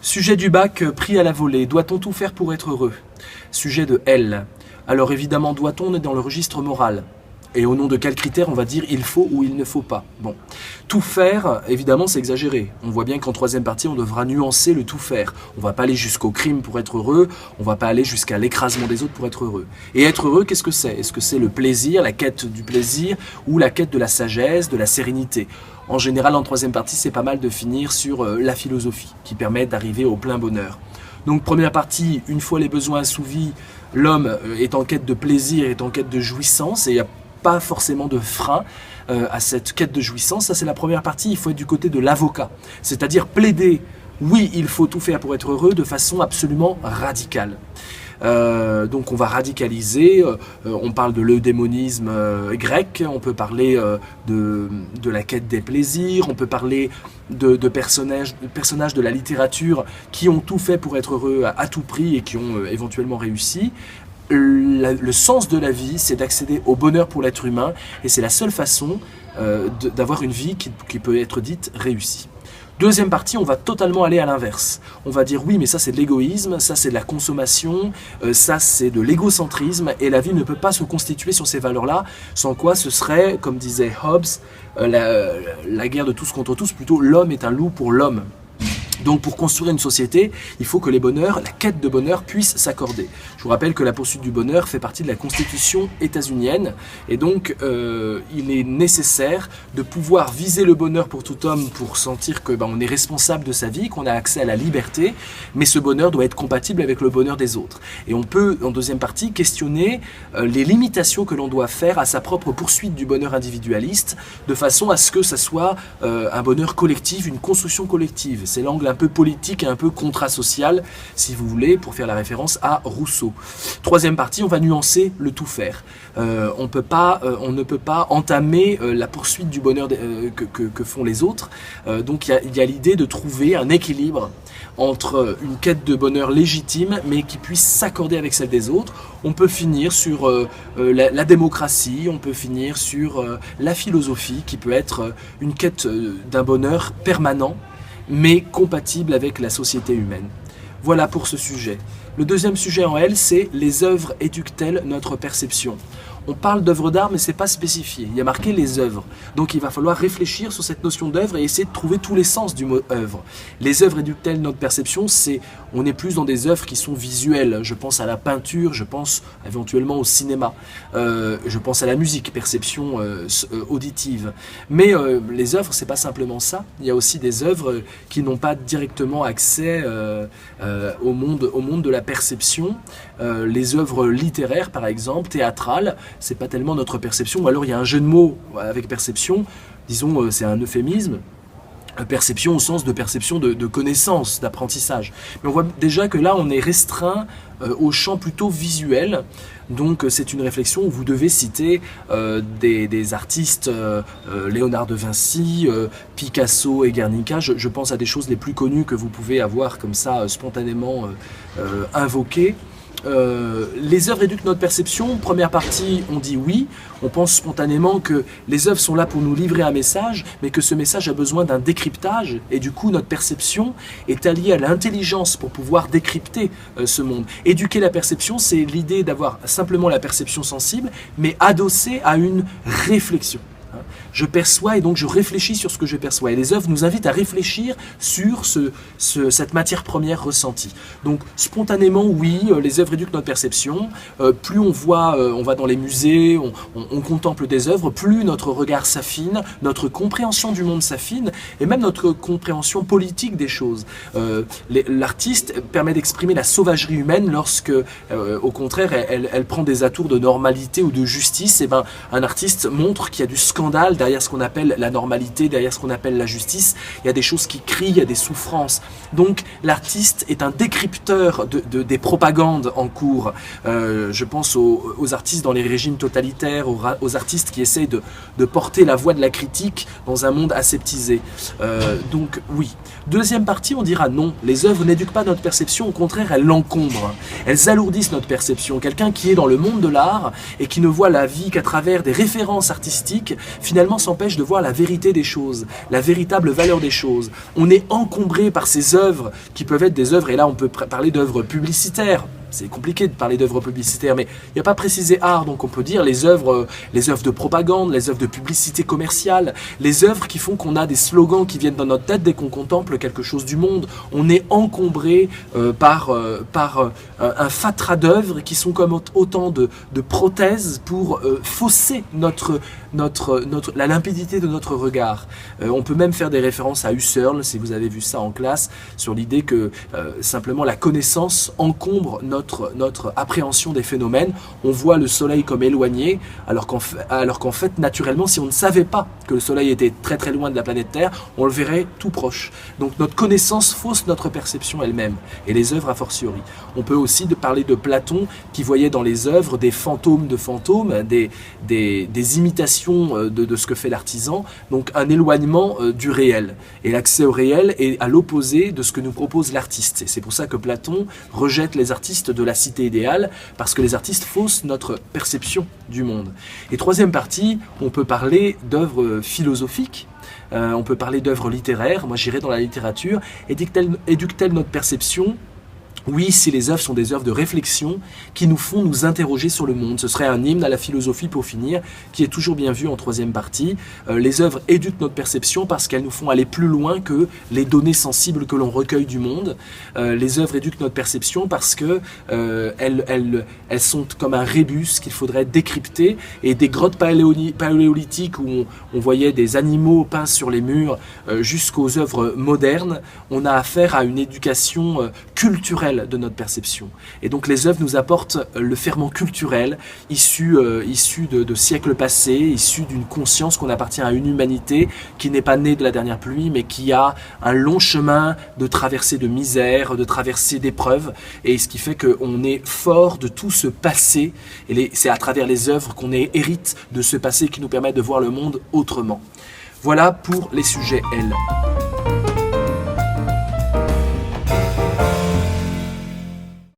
Sujet du bac, pris à la volée. Doit-on tout faire pour être heureux? Sujet de L. Alors évidemment, doit-on, on est dans le registre moral. Et au nom de quels critères on va dire il faut ou il ne faut pas? Bon, tout faire, évidemment, c'est exagéré. On voit bien qu'en troisième partie, on devra nuancer le tout faire. On va pas aller jusqu'au crime pour être heureux, on va pas aller jusqu'à l'écrasement des autres pour être heureux. Et être heureux, qu'est-ce que c'est? Est-ce que c'est le plaisir, la quête du plaisir, ou la quête de la sagesse, de la sérénité? En général, en troisième partie, c'est pas mal de finir sur la philosophie, qui permet d'arriver au plein bonheur. Donc première partie, une fois les besoins assouvis, l'homme est en quête de plaisir, est en quête de jouissance, et il n'y a pas forcément de frein à cette quête de jouissance. Ça, c'est la première partie. Il faut être du côté de l'avocat, c'est-à-dire plaider, oui, il faut tout faire pour être heureux, de façon absolument radicale. Donc on va radicaliser, on parle de l'eudémonisme grec, on peut parler de la quête des plaisirs, on peut parler de personnages de la littérature qui ont tout fait pour être heureux à tout prix et qui ont éventuellement réussi. Le sens de la vie, c'est d'accéder au bonheur pour l'être humain, et c'est la seule façon d'avoir une vie qui peut être dite réussie. Deuxième partie, on va totalement aller à l'inverse. On va dire oui, mais ça c'est de l'égoïsme, ça c'est de la consommation, ça c'est de l'égocentrisme, et la vie ne peut pas se constituer sur ces valeurs-là, sans quoi ce serait, comme disait Hobbes, la guerre de tous contre tous, plutôt l'homme est un loup pour l'homme. Donc pour construire une société, il faut que les bonheurs, la quête de bonheur puisse s'accorder. Je vous rappelle que la poursuite du bonheur fait partie de la constitution états-unienne, et donc il est nécessaire de pouvoir viser le bonheur pour tout homme pour sentir que on est responsable de sa vie, qu'on a accès à la liberté, mais ce bonheur doit être compatible avec le bonheur des autres. Et on peut, en deuxième partie, questionner les limitations que l'on doit faire à sa propre poursuite du bonheur individualiste, de façon à ce que ça soit un bonheur collectif, une construction collective. C'est l'angle un peu politique et un peu contrasocial, si vous voulez, pour faire la référence à Rousseau. Troisième partie, on va nuancer le tout faire. On ne peut pas entamer la poursuite du bonheur que font les autres. Donc il y a l'idée de trouver un équilibre entre une quête de bonheur légitime, mais qui puisse s'accorder avec celle des autres. On peut finir sur la démocratie, on peut finir sur la philosophie, qui peut être une quête d'un bonheur permanent, mais compatible avec la société humaine. Voilà pour ce sujet. Le deuxième sujet en L, c'est les œuvres éduquent-elles notre perception? On parle d'œuvres d'art, mais ce n'est pas spécifié. Il y a marqué les œuvres. Donc il va falloir réfléchir sur cette notion d'œuvre et essayer de trouver tous les sens du mot œuvre. Les œuvres éduquent-elles notre perception? On est plus dans des œuvres qui sont visuelles. Je pense à la peinture, je pense éventuellement au cinéma. Je pense à la musique, perception auditive. Mais les œuvres, c'est pas simplement ça. Il y a aussi des œuvres qui n'ont pas directement accès au monde de la perception. Les œuvres littéraires, par exemple, théâtrales, c'est pas tellement notre perception, ou alors il y a un jeu de mots avec perception, disons c'est un euphémisme, perception au sens de perception de connaissance, d'apprentissage. Mais on voit déjà que là on est restreint au champ plutôt visuel, donc c'est une réflexion où vous devez citer des artistes, Léonard de Vinci, Picasso et Guernica. Je pense à des choses les plus connues que vous pouvez avoir comme ça spontanément invoquées. Les œuvres éduquent notre perception. Première partie, on dit oui. On pense spontanément que les œuvres sont là pour nous livrer un message, mais que ce message a besoin d'un décryptage, et du coup notre perception est alliée à l'intelligence pour pouvoir décrypter ce monde. Éduquer la perception, c'est l'idée d'avoir simplement la perception sensible, mais adossée à une réflexion. Je perçois et donc je réfléchis sur ce que je perçois. Et les œuvres nous invitent à réfléchir sur cette matière première ressentie. Donc spontanément, oui, les œuvres éduquent notre perception. Plus on va dans les musées, on contemple des œuvres, plus notre regard s'affine, notre compréhension du monde s'affine, et même notre compréhension politique des choses. L'artiste permet d'exprimer la sauvagerie humaine lorsque, au contraire, elle prend des atours de normalité ou de justice. Et un artiste montre qu'il y a du scandale derrière ce qu'on appelle la normalité, derrière ce qu'on appelle la justice. Il y a des choses qui crient, il y a des souffrances. Donc l'artiste est un décrypteur des propagandes en cours. Je pense aux artistes dans les régimes totalitaires, aux artistes qui essayent de porter la voix de la critique dans un monde aseptisé. Donc oui. Deuxième partie, on dira non. Les œuvres n'éduquent pas notre perception, au contraire, elles l'encombrent. Elles alourdissent notre perception. Quelqu'un qui est dans le monde de l'art et qui ne voit la vie qu'à travers des références artistiques, finalement également s'empêche de voir la vérité des choses, la véritable valeur des choses. On est encombré par ces œuvres qui peuvent être des œuvres, et là on peut parler d'œuvres publicitaires. C'est compliqué de parler d'œuvres publicitaires, mais il n'y a pas précisé art, donc on peut dire les œuvres de propagande, les œuvres de publicité commerciale, les œuvres qui font qu'on a des slogans qui viennent dans notre tête dès qu'on contemple quelque chose du monde. On est encombré par un fatras d'œuvres qui sont comme autant de prothèses pour fausser la limpidité de notre regard. On peut même faire des références à Husserl, si vous avez vu ça en classe, sur l'idée que simplement la connaissance encombre notre appréhension des phénomènes. On voit le soleil comme éloigné, alors qu'en fait, naturellement, si on ne savait pas que le soleil était très très loin de la planète Terre, on le verrait tout proche. Donc notre connaissance fausse notre perception elle-même, et les œuvres a fortiori. On peut aussi parler de Platon, qui voyait dans les œuvres des fantômes de fantômes, des imitations de ce que fait l'artisan, donc un éloignement du réel. Et l'accès au réel est à l'opposé de ce que nous propose l'artiste. Et c'est pour ça que Platon rejette les artistes de la cité idéale, parce que les artistes faussent notre perception du monde. Et troisième partie, on peut parler d'œuvres philosophiques, on peut parler d'œuvres littéraires. Moi j'irais dans la littérature. Éduque-t-elle notre perception ? Oui, si les œuvres sont des œuvres de réflexion qui nous font nous interroger sur le monde. Ce serait un hymne à la philosophie pour finir, qui est toujours bien vu en troisième partie. Les œuvres éduquent notre perception parce qu'elles nous font aller plus loin que les données sensibles que l'on recueille du monde. Les œuvres éduquent notre perception parce que elles sont comme un rébus qu'il faudrait décrypter. Et des grottes paléolithiques où on voyait des animaux peints sur les murs jusqu'aux œuvres modernes, on a affaire à une éducation culturelle de notre perception. Et donc les œuvres nous apportent le ferment culturel issu de siècles passés, issu d'une conscience qu'on appartient à une humanité qui n'est pas née de la dernière pluie, mais qui a un long chemin de traversée de misère, de traversée d'épreuves, et ce qui fait qu'on est fort de tout ce passé, et c'est à travers les œuvres qu'on hérite de ce passé qui nous permet de voir le monde autrement. Voilà pour les sujets L.